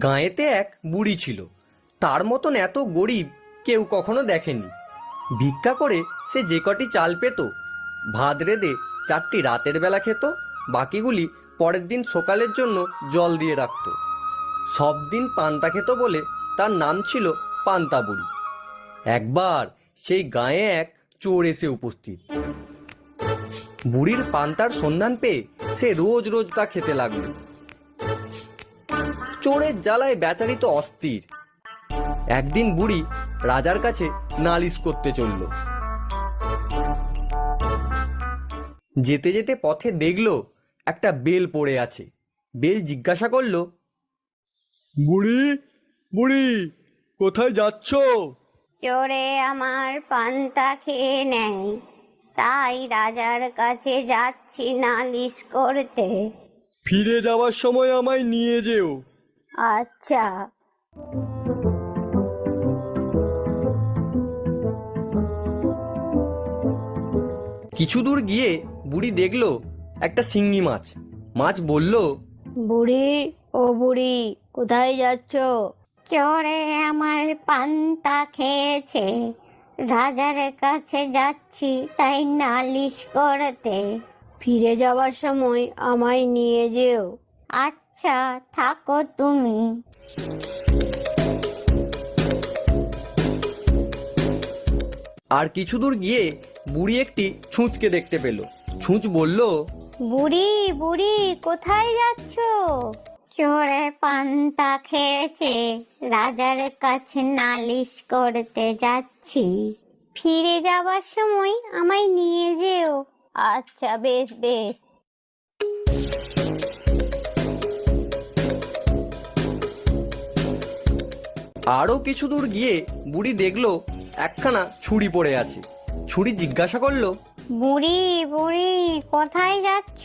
গাঁয়েতে এক বুড়ি ছিল, তার মতন এত গরিব কেউ কখনো দেখেনি। ভিক্ষা করে সে যে কটি চাল পেত, ভাত রেঁধে 4টি রাতের বেলা খেত, বাকিগুলি পরের দিন সকালের জন্য জল দিয়ে রাখত। সব দিন পান্তা খেত বলে তার নাম ছিল পান্তা বুড়ি। একবার সেই গাঁয়ে এক চোর এসে উপস্থিত। বুড়ির পান্তার সন্ধান পেয়ে সে রোজ রোজ তা খেতে লাগলো। চোরের জ্বালায় বেচারি তো অস্থির। একদিন বুড়ি রাজার কাছে নালিশ করতে চলল। যেতে যেতে পথে দেখলো একটা বেল পড়ে আছে। বেল জিজ্ঞাসা করলো, বুড়ি বুড়ি কোথায় যাচ্ছ? চোরে আমার পান্তা খেয়ে নেয়, তাই রাজার কাছে যাচ্ছি নালিশ করতে। ফিরে যাওয়ার সময় আমায় নিয়ে যেও। আচ্ছা। কিছু দূর গিয়ে বুড়ি দেখলো একটা শিঙ্গি মাছ। মাছ বলল, বুড়ি ও বুড়ি কোথায় যাচ্ছ? চোরে আমার পান্তা খেয়েছে, রাজার কাছে যাচ্ছি তাই নালিশ করতে। ফিরে যাওয়ার সময় আমায় নিয়ে যেও। আচ্ছা, থাকো তুমি। আর কিছু দূর গিয়ে বুড়ি একটি ছুঁচকে দেখতে পেল। ছুঁচ বলল, বুড়ি বুড়ি কোথায় যাচ্ছ? চোরে পান্তা খেয়েছে, রাজার কাছে নালিশ করতে যাচ্ছি। ফিরে যাবার সময় আমায় নিয়ে যেও। আচ্ছা, বেশ বেশ। আরো কিছু দূর গিয়ে বুড়ি দেখলো একখানা ছুরি পড়ে আছে। ছুরি জিজ্ঞাসা করলো, বুড়ি বুড়ি কোথায় যাচ্ছ?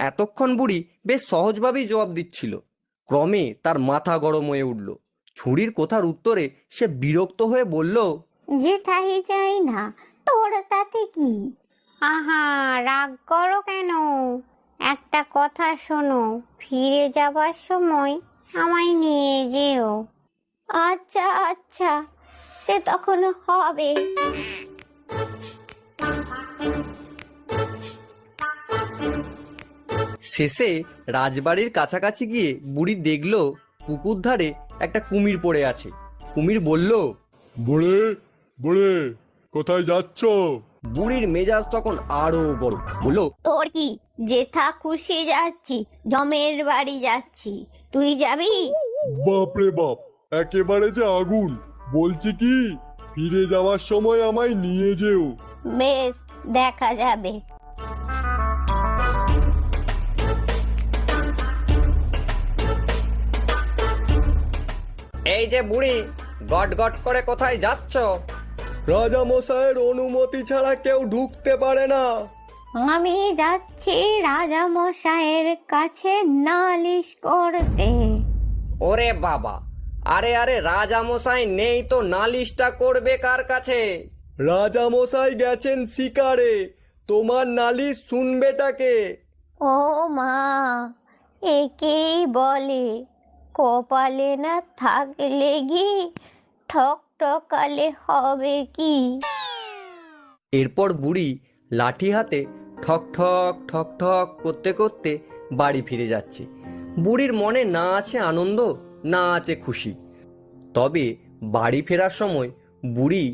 এতক্ষণ বুড়ি বেশ সহজভাবেই জবাব দিচ্ছিল। ক্রমে তার মাথা গরম হয়ে উঠল। ছুরির কথার উত্তরে সে বিরক্ত হয়ে বলল, যেথাই যাই না, তোর তাতে কি? আহা, রাগ করো কেন? একটা কথা শোনো, ফিরে যাবার সময় আমায় নিয়ে যেও। আচ্ছা আচ্ছা, সে তখন হবে। শেষে রাজবাড়ির কাছাকাছি গিয়ে বুড়ি দেখলো পুকুর ধারে একটা কুমির পড়ে আছে। কুমির বলল, বুড়ি বুড়ি কোথায় যাচ্ছ? বুড়ির মেজাজ তখন আরো বড়। বলল, তোর কি? যেথা খুশি যাচ্ছি, জমের বাড়ি যাচ্ছি, তুই যাবি? বাপরে বাপ, একেবারে যে আগুন। বলছি কি, ফিরে যাওয়ার সময় আমায় নিয়ে যেও। বেশ, দেখা যাবে। এই যে বুড়ি, গট গট করে কোথায় যাচ্ছ? রাজা মশাইয়ের অনুমতি ছাড়া কেউ ঢুকতে পারে না। আমি যাচ্ছি রাজা মশাইয়ের কাছে নালিশ করতে। ওরে বাবা, আরে আরে রাজা মশাই নেই তো নালিশটা করবে কার কাছে? রাজা মশাই গেছেন শিকারে, তোমার নালিশ শুনবেটাকে? ও মা, একেই বলে কপালে না থাকলে ঘি, ঠক ঠকালে হবে কি? এরপর বুড়ি লাঠি হাতে ঠক ঠক ঠক ঠক করতে করতে বাড়ি ফিরে যাচ্ছে। বুড়ির মনে না আছে আনন্দ, না আছে খুশি। তবে বাড়ি ফেরার সময় বুড়ি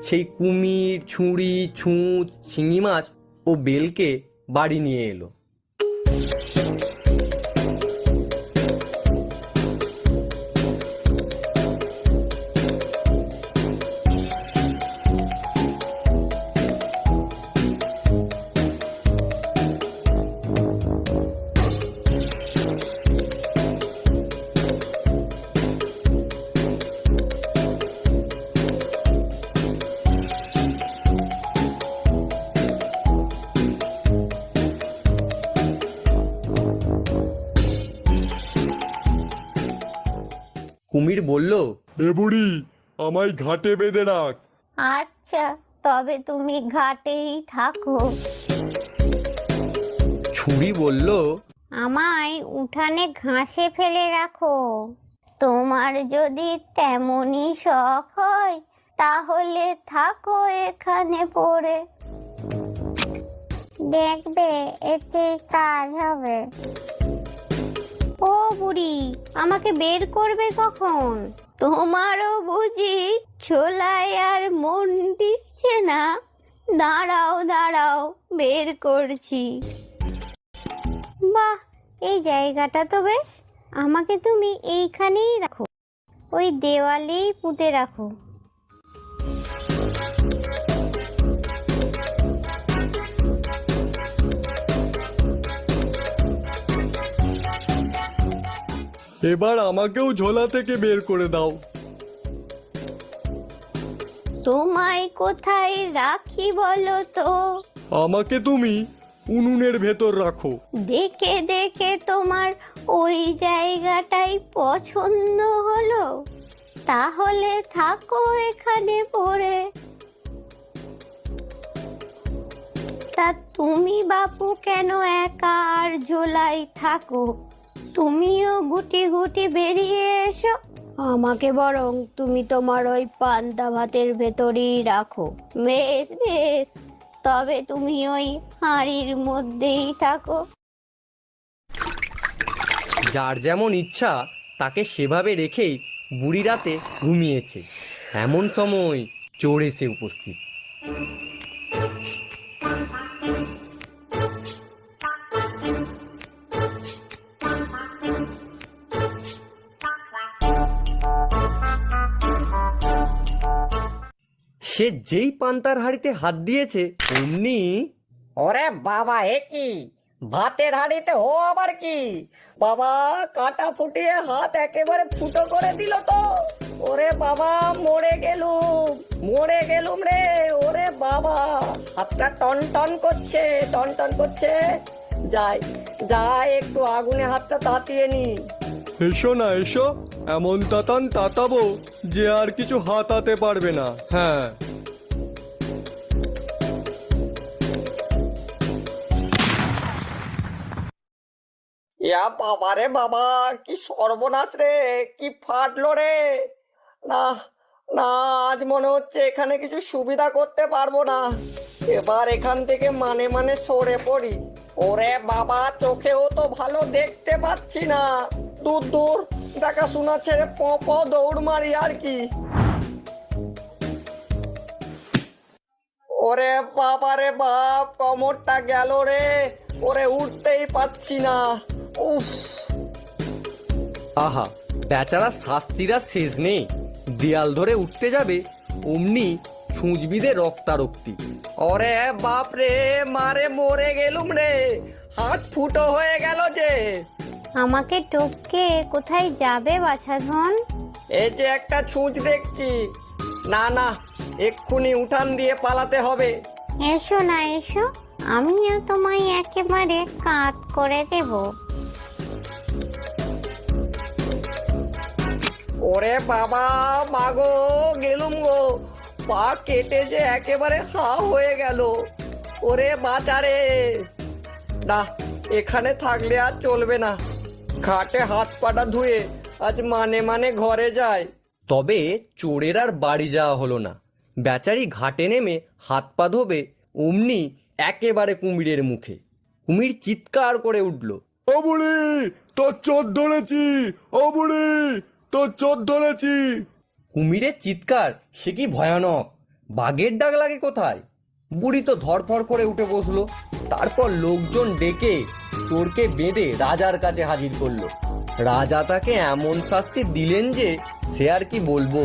সেই কুমির, ছুরি, ছুঁচ, শিঙি মাছ ও বেলকে বাড়ি নিয়ে এলো। কুমির বলল, এ বুড়ি, আমায় ঘাটে বেঁধে রাখ। আচ্ছা, তবে তুমি ঘাটেই থাকো। ছুরি বলল, আমায় উঠানে ঘাসে ফেলে রাখো। তোমার যদি তেমনই শখ হয় তাহলে থাকো এখানে পড়ে, দেখবে এতে কাজ হবে। ও বুড়ি, আমাকে বের করবে কখন? তোমারও বুঝি ছোলায় আর মন দিচ্ছে না? দাঁড়াও দাঁড়াও, বের করছি। বাহ, এই জায়গাটা তো বেশ। আমাকে তুমি এইখানেই রাখো, ওই দেওয়ালেই পুঁতে রাখো। এবার আমাকেও ঝোলা থেকে বের করে দাও। তোমায় কোথায় রাখি বলো তো? আমাকে তুমি উনুনের ভেতর রাখো। দেখে দেখে তোমার ওই জায়গাটাই পছন্দ হলো? তাহলে থাকো এখানে পড়ে। তা তুমি বাপু কেন একা আর ঝোলাই থাকো? তুমিও গুটি গুটি বেরিয়ে এসো। আমাকে বরং তুমি তোমার ওই পান্তা ভাতের ভেতরেই রাখো। বেশ বেশ, তবে তুমি ওই হাঁড়ির মধ্যেই থাকো। যার যেমন ইচ্ছা তাকে সেভাবে রেখেই বুড়ি রাতে ঘুমিয়েছে। এমন সময় চোর এসে উপস্থিত। সে যেই পান্তার হাঁড়িতে হাত দিয়েছে অমনি, ওরে বাবা, এ কি ভাতের হাঁড়িতে ও আবার কি? বাবা, কাটা ফুটিয়ে হাত একেবারে ফুটো করে দিল তো। ওরে বাবা, মরে গেলুম রে। ওরে বাবা, হাতটা টন টন করছে, টন টন করছে। যাই একটু আগুনে হাতটা তাতিয়ে নি। এসো না, এসো। এমন তাতান তাতাবো যে আর কিছু হাতাতে পারবে না। হ্যাঁ, ইয়া বাবা রে বাবা, কি সর্বনাশ রে, কি ফাটলো রে। না না, আজ মনে হচ্ছে এখানে কিছু সুবিধা করতে পারবো না। এবার এখান থেকে মানে সরে পড়ি। ওরে বাবা, চোখেও তো ভালো দেখতে পাচ্ছি না। দূর দূর দেখাশোনা ছেড়ে প দৌড় মারি আর কি। ওরে বাবা রে বাপ, কোমরটা গেল রে। ওরে উঠতেই পাচ্ছি না। উফ, আহা, বেচারা শাস্তিরা শেষ নেই। দেয়াল ধরে উঠতে যাবে অমনি ছুঁচবিদে রক্তারক্তি। ওরে বাপ রে, মারে মরে গেলুম রে। হাত ফুটো হয়ে গেল যে। আমাকে টপকে কোথায় যাবে বাছাধন? এই যে একটা ছুঁচ দেখছি। না না, এক্ষুনি উঠান দিয়ে পালাতে হবে। এসো না, এসো, আমিও তোমায় একেবারে কাত করে দেব। ওরে বাবা, মাগো, গেলুম গো। পা কেটে যে একেবারে হা হয়ে গেল। ওরে বাঁচারে। না, এখানে থাকলে আর চলবে না। ঘাটে হাত পাটা ধুয়ে আজ মানে ঘরে যায়। তবে চোরের আর বাড়ি যাওয়া হলো না। বেচারি ঘাটে নেমে হাত পা ধোবে অমনি একেবারে কুমিরের মুখে। কুমির চিৎকার করে উঠল, ও বুড়ি, তোর চোর ধরেছি। ও বুড়ি, তোর চোর ধরেছি। কুমিরের চিৎকার সে কি ভয়ানক! বাঘের ডাক লাগে কোথায়! বুড়ি তো ধরফর করে উঠে বসলো। তারপর লোকজন ডেকে চোরকে বেঁধে রাজার কাছে হাজির করলো। রাজা তাকে এমন শাস্তি দিলেন যে সে আর কি বলবো।